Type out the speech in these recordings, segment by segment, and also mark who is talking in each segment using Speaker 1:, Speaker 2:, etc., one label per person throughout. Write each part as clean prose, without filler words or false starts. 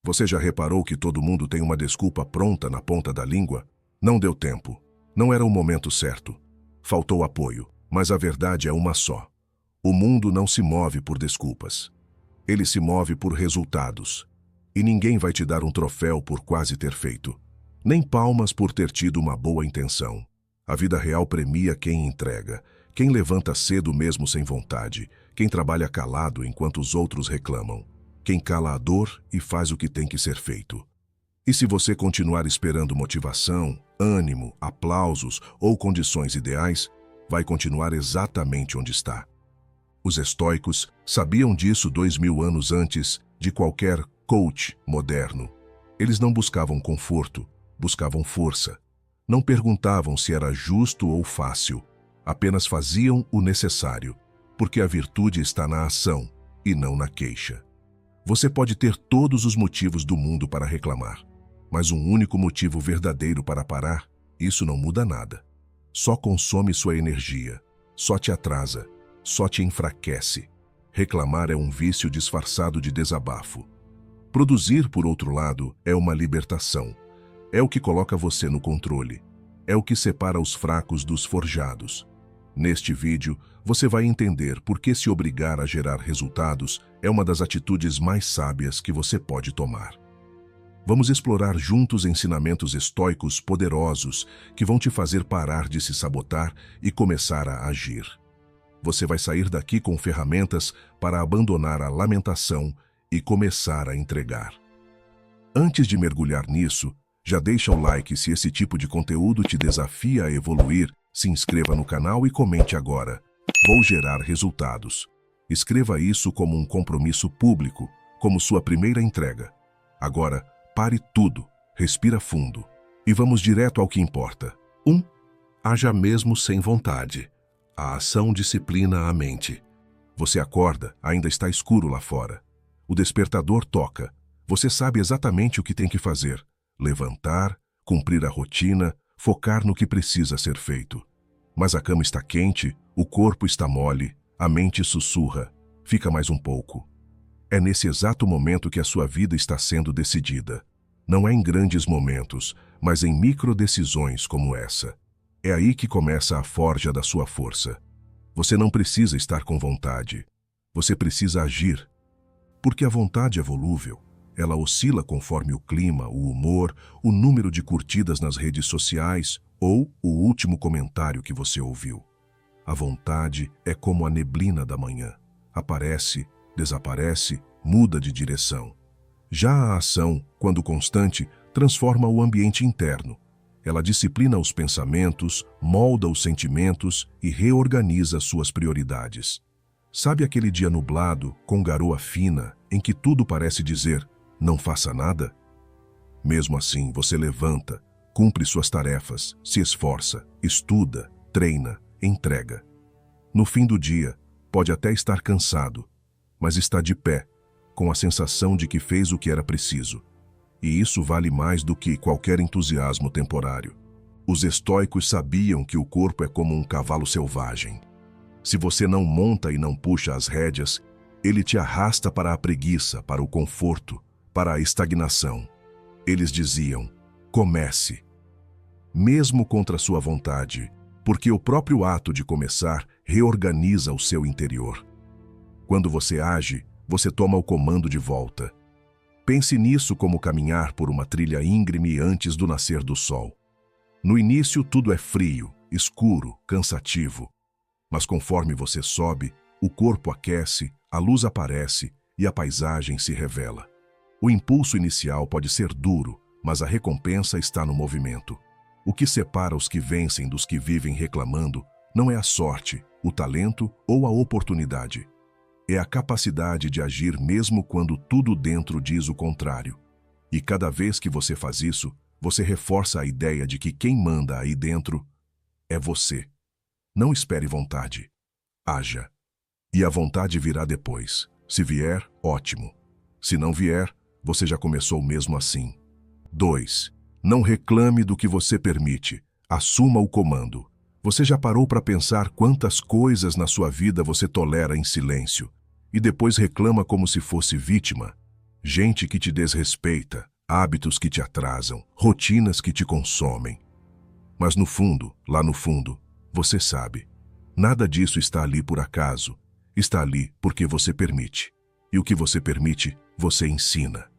Speaker 1: Você já reparou que todo mundo tem uma desculpa pronta na ponta da língua? Não deu tempo. Não era o momento certo. Faltou apoio. Mas a verdade é uma só. O mundo não se move por desculpas. Ele se move por resultados. E ninguém vai te dar um troféu por quase ter feito. Nem palmas por ter tido uma boa intenção. A vida real premia quem entrega, quem levanta cedo mesmo sem vontade, quem trabalha calado enquanto os outros reclamam, quem cala a dor e faz o que tem que ser feito. E se você continuar esperando motivação, ânimo, aplausos ou condições ideais, vai continuar exatamente onde está. Os estoicos sabiam disso 2000 anos antes de qualquer coach moderno. Eles não buscavam conforto, buscavam força. Não perguntavam se era justo ou fácil, apenas faziam o necessário, porque a virtude está na ação e não na queixa. Você pode ter todos os motivos do mundo para reclamar, mas um único motivo verdadeiro para parar, isso não muda nada. Só consome sua energia, só te atrasa, só te enfraquece. Reclamar é um vício disfarçado de desabafo. Produzir, por outro lado, é uma libertação. É o que coloca você no controle. É o que separa os fracos dos forjados. Neste vídeo, você vai entender por que se obrigar a gerar resultados é uma das atitudes mais sábias que você pode tomar. Vamos explorar juntos ensinamentos estoicos poderosos que vão te fazer parar de se sabotar e começar a agir. Você vai sair daqui com ferramentas para abandonar a lamentação e começar a entregar. Antes de mergulhar nisso, já deixa o like se esse tipo de conteúdo te desafia a evoluir, se inscreva no canal e comente agora. Vou gerar resultados. Escreva isso como um compromisso público, como sua primeira entrega. Agora, pare tudo, respira fundo e vamos direto ao que importa. 1. Haja mesmo sem vontade. A ação disciplina a mente. Você acorda, ainda está escuro lá fora. O despertador toca. Você sabe exatamente o que tem que fazer. Levantar, cumprir a rotina, focar no que precisa ser feito. Mas a cama está quente, o corpo está mole, a mente sussurra. Fica mais um pouco. É nesse exato momento que a sua vida está sendo decidida. Não é em grandes momentos, mas em microdecisões como essa. É aí que começa a forja da sua força. Você não precisa estar com vontade. Você precisa agir. Porque a vontade é volúvel. Ela oscila conforme o clima, o humor, o número de curtidas nas redes sociais ou o último comentário que você ouviu. A vontade é como a neblina da manhã. Aparece, desaparece, muda de direção. Já a ação, quando constante, transforma o ambiente interno. Ela disciplina os pensamentos, molda os sentimentos e reorganiza suas prioridades. Sabe aquele dia nublado, com garoa fina, em que tudo parece dizer não faça nada? Mesmo assim, você levanta, cumpre suas tarefas, se esforça, estuda, treina, entrega. No fim do dia, pode até estar cansado, mas está de pé, com a sensação de que fez o que era preciso. E isso vale mais do que qualquer entusiasmo temporário. Os estoicos sabiam que o corpo é como um cavalo selvagem. Se você não monta e não puxa as rédeas, ele te arrasta para a preguiça, para o conforto, para a estagnação. Eles diziam, comece. Mesmo contra sua vontade, porque o próprio ato de começar reorganiza o seu interior. Quando você age, você toma o comando de volta. Pense nisso como caminhar por uma trilha íngreme antes do nascer do sol. No início tudo é frio, escuro, cansativo. Mas conforme você sobe, o corpo aquece, a luz aparece e a paisagem se revela. O impulso inicial pode ser duro, mas a recompensa está no movimento. O que separa os que vencem dos que vivem reclamando não é a sorte, o talento ou a oportunidade. É a capacidade de agir mesmo quando tudo dentro diz o contrário. E cada vez que você faz isso, você reforça a ideia de que quem manda aí dentro é você. Não espere vontade. Haja. E a vontade virá depois. Se vier, ótimo. Se não vier, você já começou mesmo assim. 2. Não reclame do que você permite. Assuma o comando. Você já parou para pensar quantas coisas na sua vida você tolera em silêncio e depois reclama como se fosse vítima? Gente que te desrespeita, hábitos que te atrasam, rotinas que te consomem. Mas no fundo, lá no fundo, você sabe, nada disso está ali por acaso. Está ali porque você permite. E o que você permite, você ensina.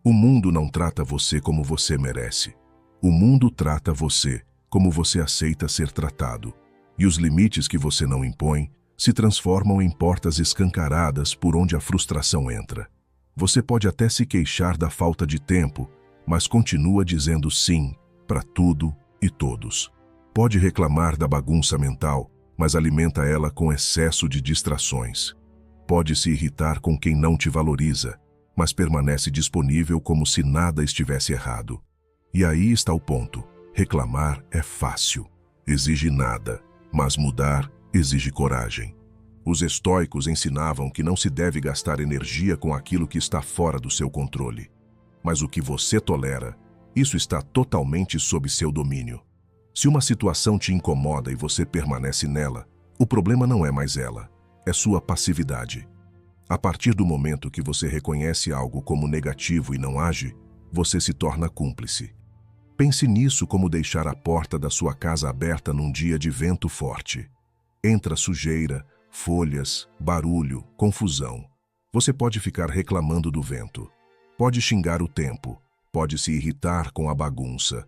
Speaker 1: O mundo não trata você como você merece. O mundo trata você como você aceita ser tratado. E os limites que você não impõe se transformam em portas escancaradas por onde a frustração entra. Você pode até se queixar da falta de tempo, mas continua dizendo sim para tudo e todos. Pode reclamar da bagunça mental, mas alimenta ela com excesso de distrações. Pode se irritar com quem não te valoriza, mas permanece disponível como se nada estivesse errado. E aí está o ponto. Reclamar é fácil, exige nada, mas mudar exige coragem. Os estoicos ensinavam que não se deve gastar energia com aquilo que está fora do seu controle. Mas o que você tolera, isso está totalmente sob seu domínio. Se uma situação te incomoda e você permanece nela, o problema não é mais ela, é sua passividade. A partir do momento que você reconhece algo como negativo e não age, você se torna cúmplice. Pense nisso como deixar a porta da sua casa aberta num dia de vento forte. Entra sujeira, folhas, barulho, confusão. Você pode ficar reclamando do vento. Pode xingar o tempo. Pode se irritar com a bagunça.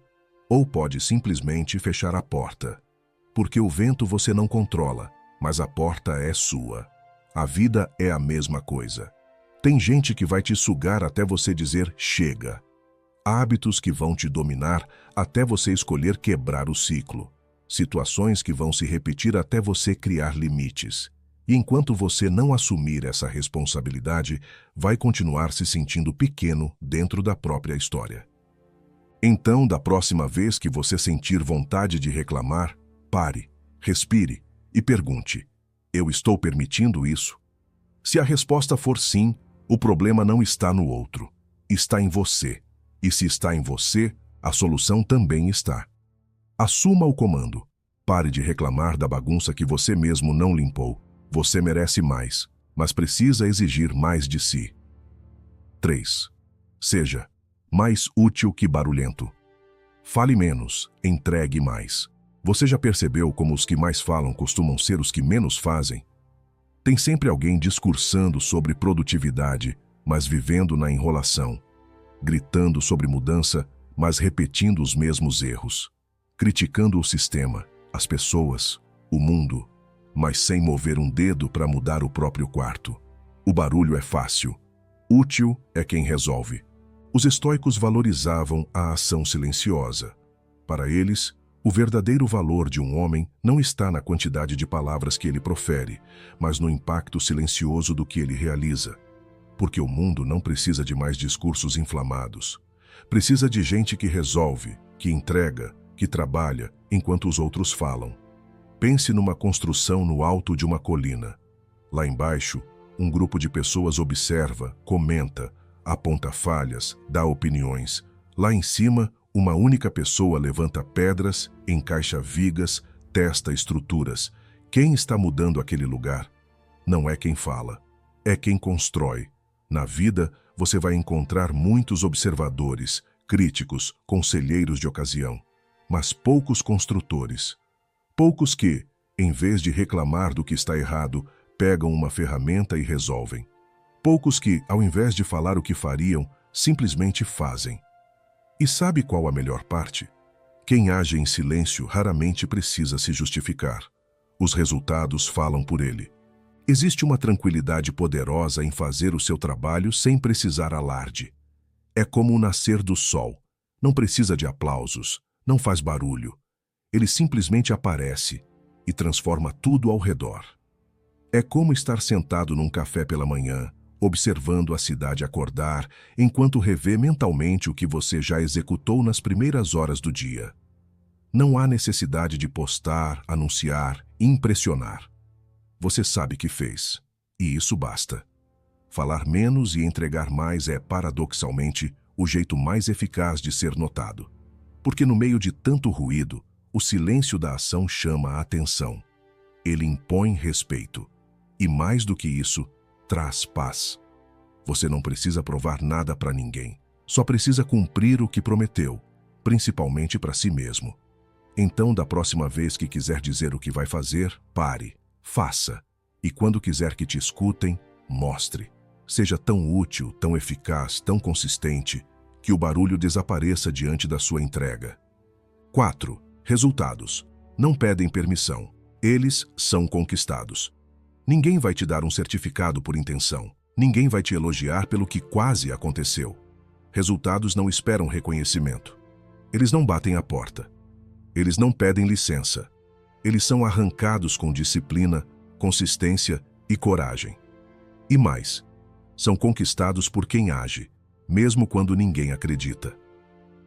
Speaker 1: Ou pode simplesmente fechar a porta. Porque o vento você não controla, mas a porta é sua. A vida é a mesma coisa. Tem gente que vai te sugar até você dizer chega. Hábitos que vão te dominar até você escolher quebrar o ciclo. Situações que vão se repetir até você criar limites. E enquanto você não assumir essa responsabilidade, vai continuar se sentindo pequeno dentro da própria história. Então, da próxima vez que você sentir vontade de reclamar, pare, respire e pergunte: eu estou permitindo isso? Se a resposta for sim, o problema não está no outro, está em você. E se está em você, a solução também está. Assuma o comando. Pare de reclamar da bagunça que você mesmo não limpou. Você merece mais, mas precisa exigir mais de si. 3. Seja mais útil que barulhento. Fale menos, entregue mais. Você já percebeu como os que mais falam costumam ser os que menos fazem? Tem sempre alguém discursando sobre produtividade, mas vivendo na enrolação. Gritando sobre mudança, mas repetindo os mesmos erros. Criticando o sistema, as pessoas, o mundo, mas sem mover um dedo para mudar o próprio quarto. O barulho é fácil. Útil é quem resolve. Os estoicos valorizavam a ação silenciosa. Para eles, o verdadeiro valor de um homem não está na quantidade de palavras que ele profere, mas no impacto silencioso do que ele realiza. Porque o mundo não precisa de mais discursos inflamados. Precisa de gente que resolve, que entrega, que trabalha, enquanto os outros falam. Pense numa construção no alto de uma colina. Lá embaixo, um grupo de pessoas observa, comenta, aponta falhas, dá opiniões. Lá em cima, uma única pessoa levanta pedras, encaixa vigas, testa estruturas. Quem está mudando aquele lugar? Não é quem fala, é quem constrói. Na vida, você vai encontrar muitos observadores, críticos, conselheiros de ocasião, mas poucos construtores. Poucos que, em vez de reclamar do que está errado, pegam uma ferramenta e resolvem. Poucos que, ao invés de falar o que fariam, simplesmente fazem. E sabe qual a melhor parte? Quem age em silêncio raramente precisa se justificar. Os resultados falam por ele. Existe uma tranquilidade poderosa em fazer o seu trabalho sem precisar alarde. É como o nascer do sol. Não precisa de aplausos, não faz barulho. Ele simplesmente aparece e transforma tudo ao redor. É como estar sentado num café pela manhã, observando a cidade acordar, enquanto revê mentalmente o que você já executou nas primeiras horas do dia. Não há necessidade de postar, anunciar, impressionar. Você sabe que fez, e isso basta. Falar menos e entregar mais é, paradoxalmente, o jeito mais eficaz de ser notado. Porque no meio de tanto ruído, o silêncio da ação chama a atenção. Ele impõe respeito. E mais do que isso, traz paz. Você não precisa provar nada para ninguém. Só precisa cumprir o que prometeu, principalmente para si mesmo. Então, da próxima vez que quiser dizer o que vai fazer, pare, faça. E quando quiser que te escutem, mostre. Seja tão útil, tão eficaz, tão consistente, que o barulho desapareça diante da sua entrega. 4. Resultados. Não pedem permissão. Eles são conquistados. Ninguém vai te dar um certificado por intenção. Ninguém vai te elogiar pelo que quase aconteceu. Resultados não esperam reconhecimento. Eles não batem a porta. Eles não pedem licença. Eles são arrancados com disciplina, consistência e coragem. E mais, são conquistados por quem age, mesmo quando ninguém acredita.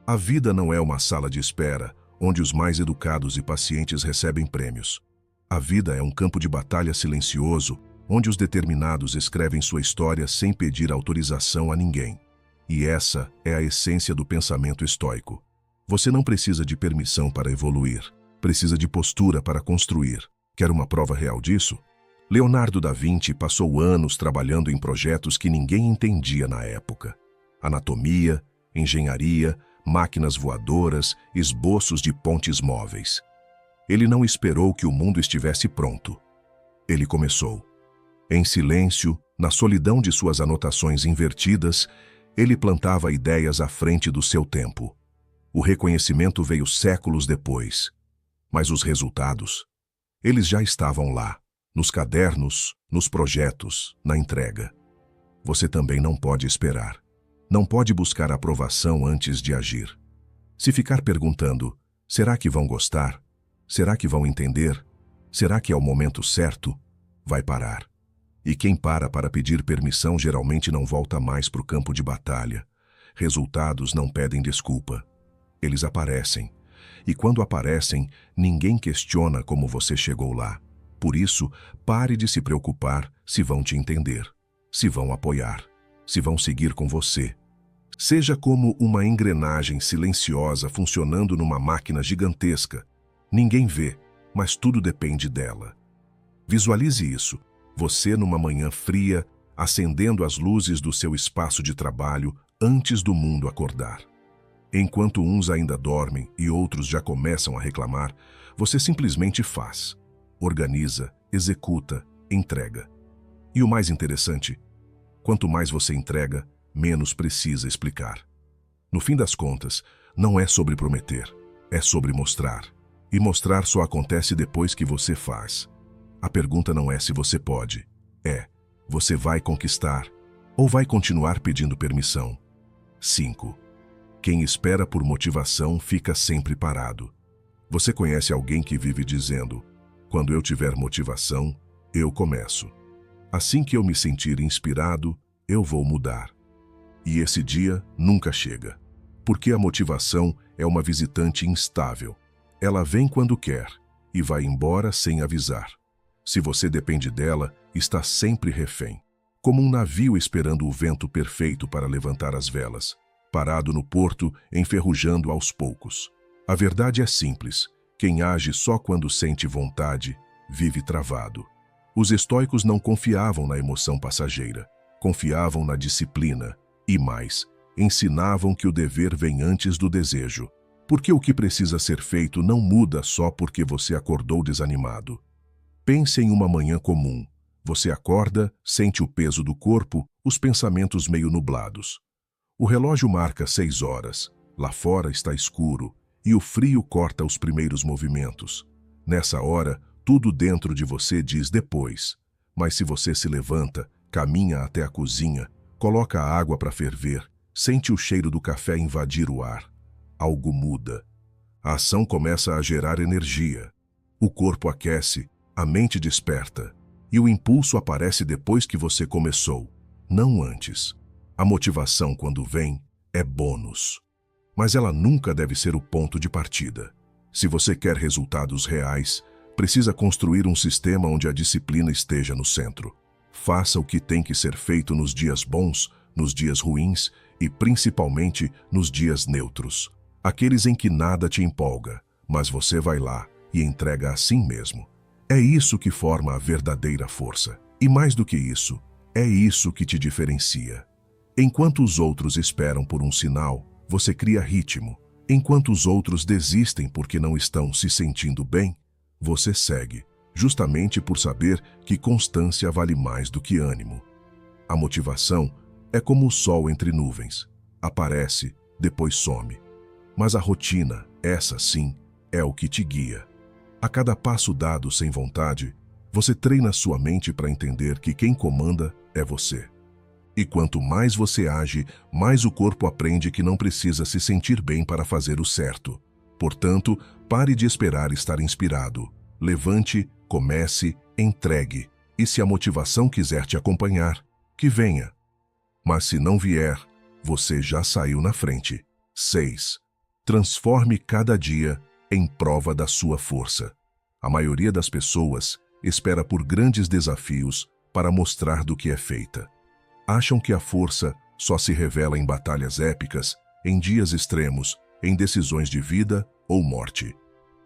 Speaker 1: A vida não é uma sala de espera, onde os mais educados e pacientes recebem prêmios. A vida é um campo de batalha silencioso, onde os determinados escrevem sua história sem pedir autorização a ninguém. E essa é a essência do pensamento estoico. Você não precisa de permissão para evoluir, precisa de postura para construir. Quer uma prova real disso? Leonardo da Vinci passou anos trabalhando em projetos que ninguém entendia na época. Anatomia, engenharia, máquinas voadoras, esboços de pontes móveis. Ele não esperou que o mundo estivesse pronto. Ele começou. Em silêncio, na solidão de suas anotações invertidas, ele plantava ideias à frente do seu tempo. O reconhecimento veio séculos depois. Mas os resultados? Eles já estavam lá, nos cadernos, nos projetos, na entrega. Você também não pode esperar. Não pode buscar aprovação antes de agir. Se ficar perguntando, será que vão gostar? Será que vão entender? Será que é o momento certo? Vai parar. E quem para pedir permissão geralmente não volta mais para o campo de batalha. Resultados não pedem desculpa. Eles aparecem. E quando aparecem, ninguém questiona como você chegou lá. Por isso, pare de se preocupar se vão te entender, se vão apoiar, se vão seguir com você. Seja como uma engrenagem silenciosa funcionando numa máquina gigantesca. Ninguém vê, mas tudo depende dela. Visualize isso, você numa manhã fria, acendendo as luzes do seu espaço de trabalho antes do mundo acordar. Enquanto uns ainda dormem e outros já começam a reclamar, você simplesmente faz. Organiza, executa, entrega. E o mais interessante, quanto mais você entrega, menos precisa explicar. No fim das contas, não é sobre prometer, é sobre mostrar. E mostrar só acontece depois que você faz. A pergunta não é se você pode, você vai conquistar ou vai continuar pedindo permissão? 5. Quem espera por motivação fica sempre parado. Você conhece alguém que vive dizendo: quando eu tiver motivação, eu começo. Assim que eu me sentir inspirado, eu vou mudar. E esse dia nunca chega, porque a motivação é uma visitante instável. Ela vem quando quer e vai embora sem avisar. Se você depende dela, está sempre refém, como um navio esperando o vento perfeito para levantar as velas, parado no porto, enferrujando aos poucos. A verdade é simples: quem age só quando sente vontade, vive travado. Os estoicos não confiavam na emoção passageira, confiavam na disciplina e mais, ensinavam que o dever vem antes do desejo. Porque o que precisa ser feito não muda só porque você acordou desanimado. Pense em uma manhã comum. Você acorda, sente o peso do corpo, os pensamentos meio nublados. O relógio marca 6 horas, lá fora está escuro e o frio corta os primeiros movimentos. Nessa hora, tudo dentro de você diz depois. Mas se você se levanta, caminha até a cozinha, coloca a água para ferver, sente o cheiro do café invadir o ar, algo muda. A ação começa a gerar energia. O corpo aquece, a mente desperta, e o impulso aparece depois que você começou, não antes. A motivação, quando vem, é bônus. Mas ela nunca deve ser o ponto de partida. Se você quer resultados reais, precisa construir um sistema onde a disciplina esteja no centro. Faça o que tem que ser feito nos dias bons, nos dias ruins e principalmente nos dias neutros. Aqueles em que nada te empolga, mas você vai lá e entrega assim mesmo. É isso que forma a verdadeira força. E mais do que isso, é isso que te diferencia. Enquanto os outros esperam por um sinal, você cria ritmo. Enquanto os outros desistem porque não estão se sentindo bem, você segue, justamente por saber que constância vale mais do que ânimo. A motivação é como o sol entre nuvens. Aparece, depois some. Mas a rotina, essa sim, é o que te guia. A cada passo dado sem vontade, você treina sua mente para entender que quem comanda é você. E quanto mais você age, mais o corpo aprende que não precisa se sentir bem para fazer o certo. Portanto, pare de esperar estar inspirado. Levante, comece, entregue. E se a motivação quiser te acompanhar, que venha. Mas se não vier, você já saiu na frente. 6. Transforme cada dia em prova da sua força. A maioria das pessoas espera por grandes desafios para mostrar do que é feita. Acham que a força só se revela em batalhas épicas, em dias extremos, em decisões de vida ou morte.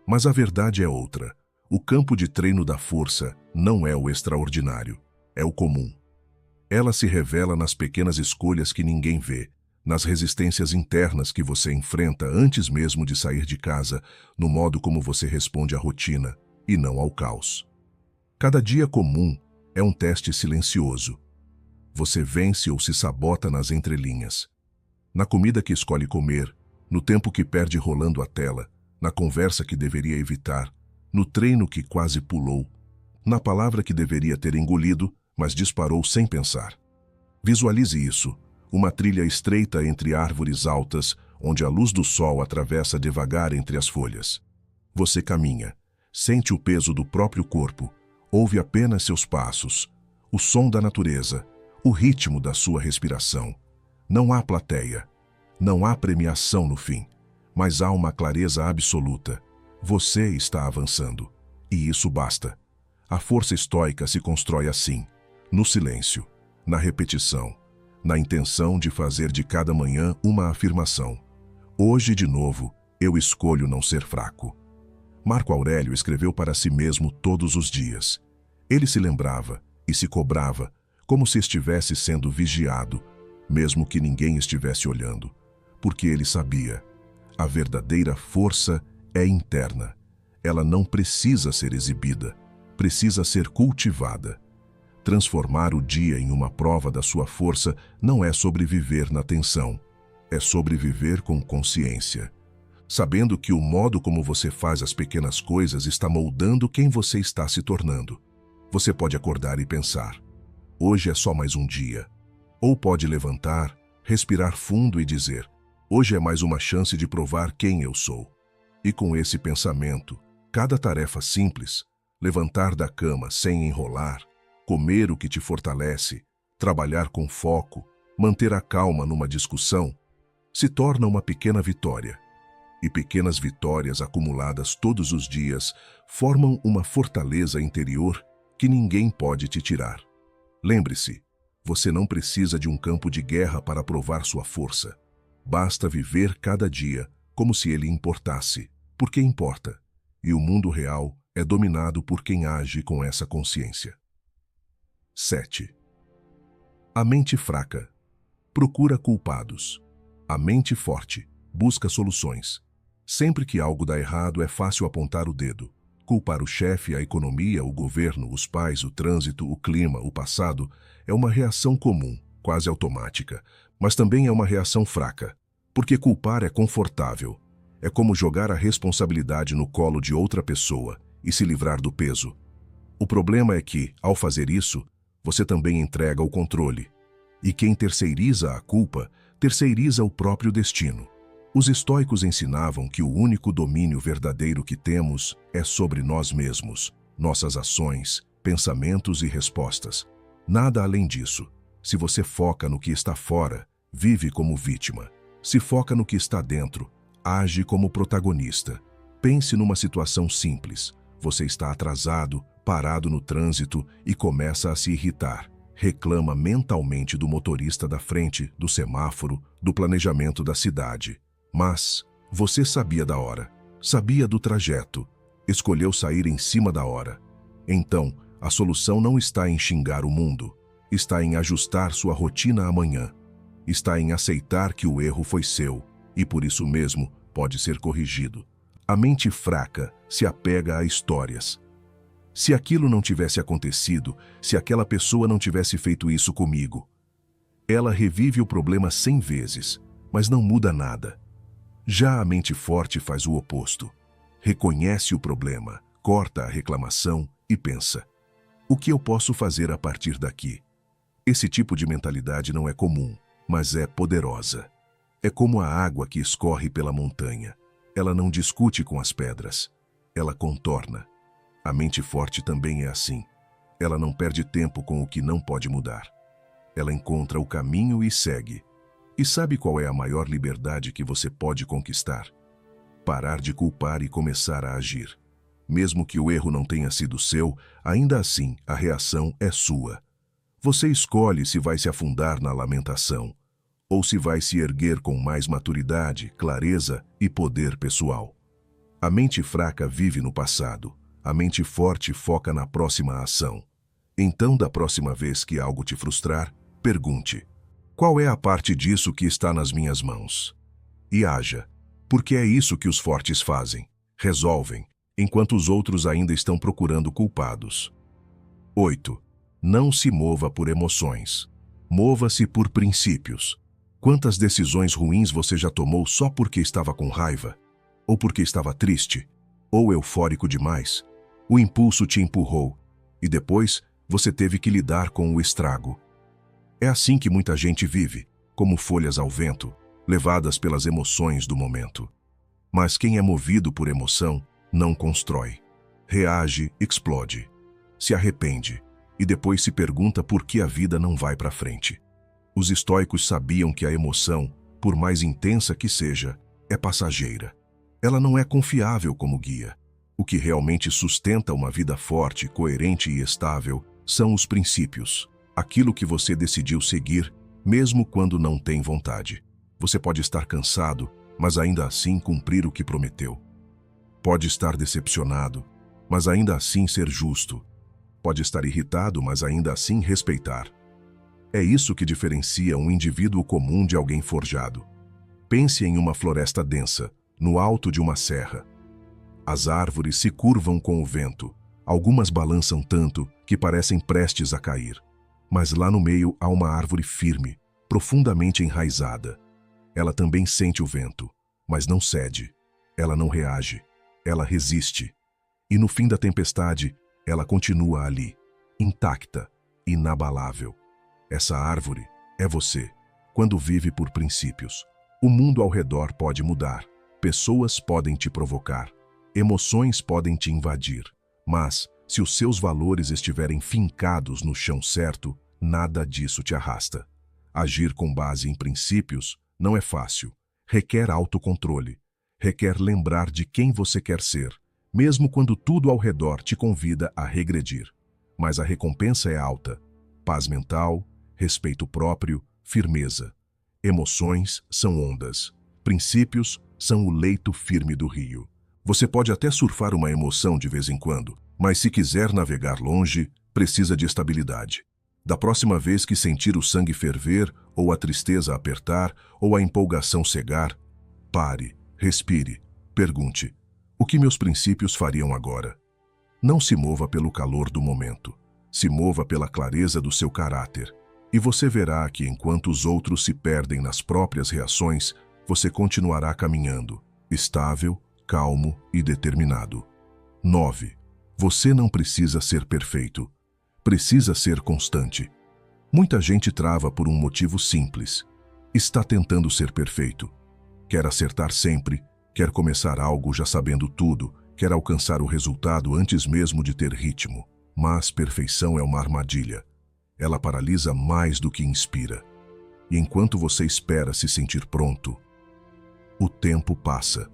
Speaker 1: Mas a verdade é outra. O campo de treino da força não é o extraordinário, é o comum. Ela se revela nas pequenas escolhas que ninguém vê, nas resistências internas que você enfrenta antes mesmo de sair de casa, no modo como você responde à rotina e não ao caos. Cada dia comum é um teste silencioso. Você vence ou se sabota nas entrelinhas. Na comida que escolhe comer, no tempo que perde rolando a tela, na conversa que deveria evitar, no treino que quase pulou, na palavra que deveria ter engolido, mas disparou sem pensar. Visualize isso, uma trilha estreita entre árvores altas, onde a luz do sol atravessa devagar entre as folhas. Você caminha, sente o peso do próprio corpo, ouve apenas seus passos, o som da natureza, o ritmo da sua respiração. Não há plateia, não há premiação no fim, mas há uma clareza absoluta. Você está avançando, e isso basta. A força estoica se constrói assim, no silêncio, na repetição, na intenção de fazer de cada manhã uma afirmação. Hoje, de novo, eu escolho não ser fraco. Marco Aurélio escreveu para si mesmo todos os dias. Ele se lembrava e se cobrava, como se estivesse sendo vigiado, mesmo que ninguém estivesse olhando, porque ele sabia, a verdadeira força é interna. Ela não precisa ser exibida, precisa ser cultivada. Transformar o dia em uma prova da sua força não é sobreviver na tensão, é sobreviver com consciência, sabendo que o modo como você faz as pequenas coisas está moldando quem você está se tornando. Você pode acordar e pensar, hoje é só mais um dia. Ou pode levantar, respirar fundo e dizer, hoje é mais uma chance de provar quem eu sou. E com esse pensamento, cada tarefa simples, levantar da cama sem enrolar, comer o que te fortalece, trabalhar com foco, manter a calma numa discussão, se torna uma pequena vitória. E pequenas vitórias acumuladas todos os dias formam uma fortaleza interior que ninguém pode te tirar. Lembre-se, você não precisa de um campo de guerra para provar sua força. Basta viver cada dia como se ele importasse, porque importa. E o mundo real é dominado por quem age com essa consciência. 7. A mente fraca procura culpados. A mente forte busca soluções. Sempre que algo dá errado, é fácil apontar o dedo. Culpar o chefe, a economia, o governo, os pais, o trânsito, o clima, o passado, é uma reação comum, quase automática, mas também é uma reação fraca, porque culpar é confortável. É como jogar a responsabilidade no colo de outra pessoa e se livrar do peso. O problema é que, ao fazer isso, você também entrega o controle. E quem terceiriza a culpa, terceiriza o próprio destino. Os estoicos ensinavam que o único domínio verdadeiro que temos é sobre nós mesmos, nossas ações, pensamentos e respostas. Nada além disso. Se você foca no que está fora, vive como vítima. Se foca no que está dentro, age como protagonista. Pense numa situação simples. Você está atrasado, parado no trânsito e começa a se irritar. Reclama mentalmente do motorista da frente, do semáforo, do planejamento da cidade. Mas você sabia da hora, sabia do trajeto, escolheu sair em cima da hora. Então, a solução não está em xingar o mundo, está em ajustar sua rotina amanhã. está em aceitar que o erro foi seu e por isso mesmo pode ser corrigido. A mente fraca se apega a histórias. Se aquilo não tivesse acontecido, se aquela pessoa não tivesse feito isso comigo, ela revive o problema 100 vezes, mas não muda nada. Já a mente forte faz o oposto. Reconhece o problema, corta a reclamação e pensa: o que eu posso fazer a partir daqui? Esse tipo de mentalidade não é comum, mas é poderosa. É como a água que escorre pela montanha. Ela não discute com as pedras, ela contorna. A mente forte também é assim. Ela não perde tempo com o que não pode mudar. Ela encontra o caminho e segue. E sabe qual é a maior liberdade que você pode conquistar? Parar de culpar e começar a agir. Mesmo que o erro não tenha sido seu, ainda assim a reação é sua. Você escolhe se vai se afundar na lamentação ou se vai se erguer com mais maturidade, clareza e poder pessoal. A mente fraca vive no passado. A mente forte foca na próxima ação. Então, da próxima vez que algo te frustrar, pergunte: qual é a parte disso que está nas minhas mãos? E haja, porque é isso que os fortes fazem. Resolvem, enquanto os outros ainda estão procurando culpados. 8. Não se mova por emoções. Mova-se por princípios. Quantas decisões ruins você já tomou só porque estava com raiva? Ou porque estava triste? Ou eufórico demais? O impulso te empurrou, e depois você teve que lidar com o estrago. É assim que muita gente vive, como folhas ao vento, levadas pelas emoções do momento. Mas quem é movido por emoção não constrói. Reage, explode, se arrepende e depois se pergunta por que a vida não vai para frente. Os estoicos sabiam que a emoção, por mais intensa que seja, é passageira. Ela não é confiável como guia. O que realmente sustenta uma vida forte, coerente e estável são os princípios. Aquilo que você decidiu seguir, mesmo quando não tem vontade. Você pode estar cansado, mas ainda assim cumprir o que prometeu. Pode estar decepcionado, mas ainda assim ser justo. Pode estar irritado, mas ainda assim respeitar. É isso que diferencia um indivíduo comum de alguém forjado. Pense em uma floresta densa, no alto de uma serra. As árvores se curvam com o vento. Algumas balançam tanto que parecem prestes a cair. Mas lá no meio há uma árvore firme, profundamente enraizada. Ela também sente o vento, mas não cede. Ela não reage. Ela resiste. E no fim da tempestade, ela continua ali, intacta, inabalável. Essa árvore é você, quando vive por princípios. O mundo ao redor pode mudar. Pessoas podem te provocar. Emoções podem te invadir. Mas, se os seus valores estiverem fincados no chão certo, nada disso te arrasta. Agir com base em princípios não é fácil. Requer autocontrole. Requer lembrar de quem você quer ser, mesmo quando tudo ao redor te convida a regredir. Mas a recompensa é alta. Paz mental, respeito próprio, firmeza. Emoções são ondas. Princípios são o leito firme do rio. Você pode até surfar uma emoção de vez em quando, mas se quiser navegar longe, precisa de estabilidade. Da próxima vez que sentir o sangue ferver, ou a tristeza apertar, ou a empolgação cegar, pare, respire, pergunte: o que meus princípios fariam agora? Não se mova pelo calor do momento. Se mova pela clareza do seu caráter. E você verá que enquanto os outros se perdem nas próprias reações, você continuará caminhando, estável, calmo e determinado. 9. Você não precisa ser perfeito. Precisa ser constante. Muita gente trava por um motivo simples. Está tentando ser perfeito. Quer acertar sempre, quer começar algo já sabendo tudo, quer alcançar o resultado antes mesmo de ter ritmo. Mas perfeição é uma armadilha. Ela paralisa mais do que inspira. E enquanto você espera se sentir pronto, o tempo passa.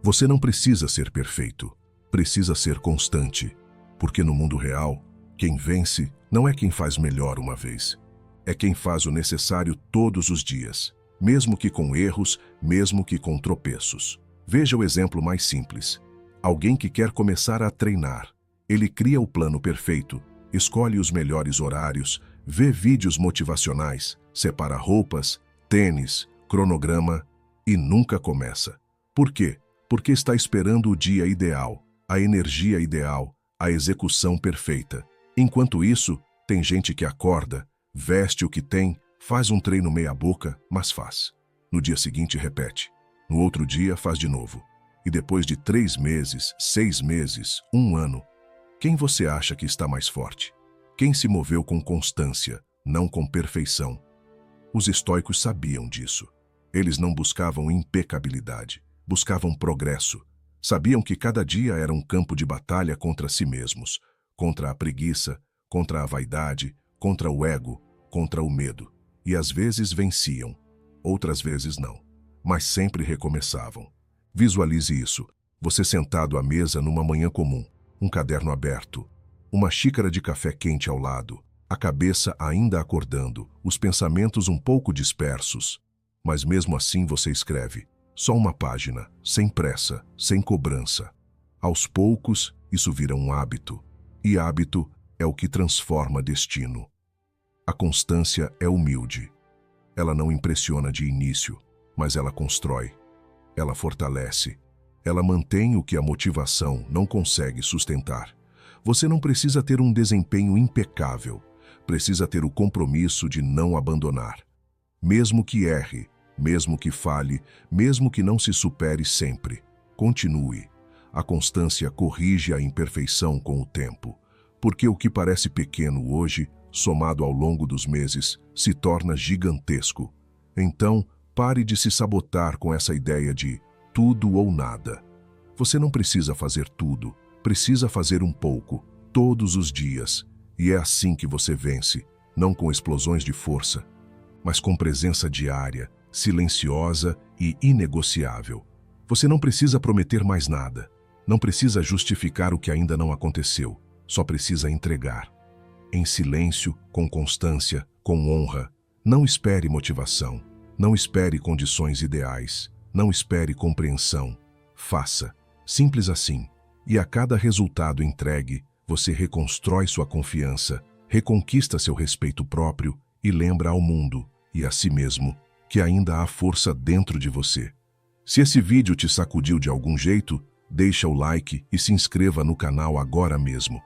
Speaker 1: Você não precisa ser perfeito. Precisa ser constante. Porque no mundo real, quem vence não é quem faz melhor uma vez. É quem faz o necessário todos os dias. Mesmo que com erros, mesmo que com tropeços. Veja o exemplo mais simples. Alguém que quer começar a treinar. Ele cria o plano perfeito, escolhe os melhores horários, vê vídeos motivacionais, separa roupas, tênis, cronograma e nunca começa. Por quê? Porque está esperando o dia ideal, a energia ideal, a execução perfeita. Enquanto isso, tem gente que acorda, veste o que tem, faz um treino meia-boca, mas faz. No dia seguinte repete. No outro dia faz de novo. E depois de 3 meses, 6 meses, 1 ano, quem você acha que está mais forte? Quem se moveu com constância, não com perfeição? Os estoicos sabiam disso. Eles não buscavam impecabilidade, buscavam progresso. Sabiam que cada dia era um campo de batalha contra si mesmos, contra a preguiça, contra a vaidade, contra o ego, contra o medo. E às vezes venciam, outras vezes não, mas sempre recomeçavam. Visualize isso, você sentado à mesa numa manhã comum, um caderno aberto, uma xícara de café quente ao lado, a cabeça ainda acordando, os pensamentos um pouco dispersos. Mas mesmo assim você escreve, só uma página, sem pressa, sem cobrança. Aos poucos, isso vira um hábito, e hábito é o que transforma destino. A constância é humilde. Ela não impressiona de início, mas ela constrói. Ela fortalece. Ela mantém o que a motivação não consegue sustentar. Você não precisa ter um desempenho impecável. Precisa ter o compromisso de não abandonar. Mesmo que erre, mesmo que falhe, mesmo que não se supere sempre, continue. A constância corrige a imperfeição com o tempo, porque o que parece pequeno hoje, somado ao longo dos meses, se torna gigantesco. Então, pare de se sabotar com essa ideia de tudo ou nada. Você não precisa fazer tudo, precisa fazer um pouco, todos os dias. E é assim que você vence, não com explosões de força, mas com presença diária, silenciosa e inegociável. Você não precisa prometer mais nada, não precisa justificar o que ainda não aconteceu, só precisa entregar. Em silêncio, com constância, com honra. Não espere motivação, não espere condições ideais, não espere compreensão. Faça, simples assim. E a cada resultado entregue, você reconstrói sua confiança, reconquista seu respeito próprio e lembra ao mundo e a si mesmo que ainda há força dentro de você. Se esse vídeo te sacudiu de algum jeito, deixa o like e se inscreva no canal agora mesmo.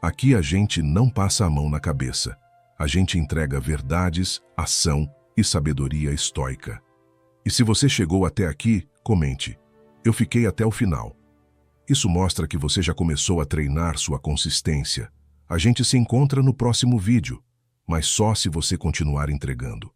Speaker 1: Aqui a gente não passa a mão na cabeça. A gente entrega verdades, ação e sabedoria estoica. E se você chegou até aqui, comente. Eu fiquei até o final. Isso mostra que você já começou a treinar sua consistência. A gente se encontra no próximo vídeo, mas só se você continuar entregando.